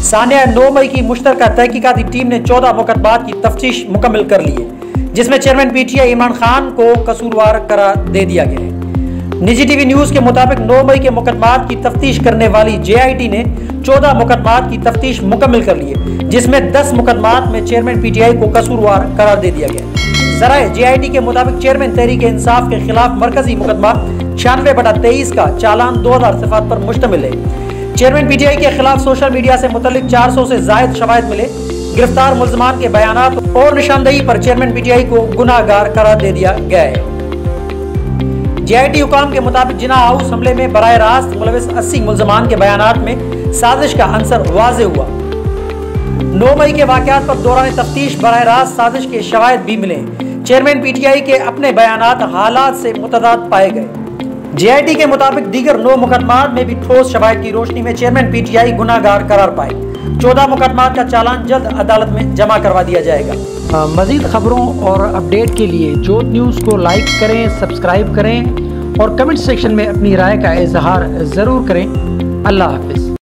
सानिया 9 मई की मुश्तरका तहकीकाती टीम ने 14 मुकदमात की तफ्तीश मुकम्मल कर ली है, जिसमें चेयरमैन पीटीआई इमरान खान को कसूरवार करार दे दिया गया है। निजी टीवी न्यूज के मुताबिक 9 मई के मुकदमात की तफ्तीश करने वाली जेआईटी ने 14 मुकदमात की तफ्तीश मुकम्मल कर ली है, जिसमें 10 मुकदमात में चेयरमैन पीटीआई को कसूरवार करार दे दिया गया। ज़राए जेआईटी के मुताबिक चेयरमैन तहरीक इंसाफ के खिलाफ मरकजी मुकदमा 96/23 का चालान 2000 सिफात पर मुश्तमिल है। चेयरमैन पीटीआई के खिलाफ सोशल मीडिया से मुतल्लिक 400 से जायद शवाहिद मिले। गिरफ्तार मुल्ज़िमान के बयानात और निशानदेही पर चेयरमैन पीटीआई को गुनाहगार करार दे दिया गया है। जेआईटी हुकाम के मुताबिक जिना हाउस हमले में बराह रास्त मुलविस 80 मुल्ज़िमान के बयानात में साजिश का अंसर वाज़े हुआ। 9 मई के वाक़यात पर दौरान तफ्तीश बराह रास्त साजिश के शवाहिद भी मिले। चेयरमैन पीटीआई के अपने बयानात हालात से मुतदाद पाए गए। जेआईटी के मुताबिक दीगर 9 मुकदमात में भी ठोस शवाहिद की रोशनी में चेयरमैन पीटीआई गुनाहगार करार पाए। 14 मुकदमात का चालान जल्द अदालत में जमा करवा दिया जाएगा। मज़ीद खबरों और अपडेट के लिए जोत न्यूज़ को लाइक करें, सब्सक्राइब करें और कमेंट सेक्शन में अपनी राय का इजहार ज़रूर करें। अल्लाह हाफ़िज़।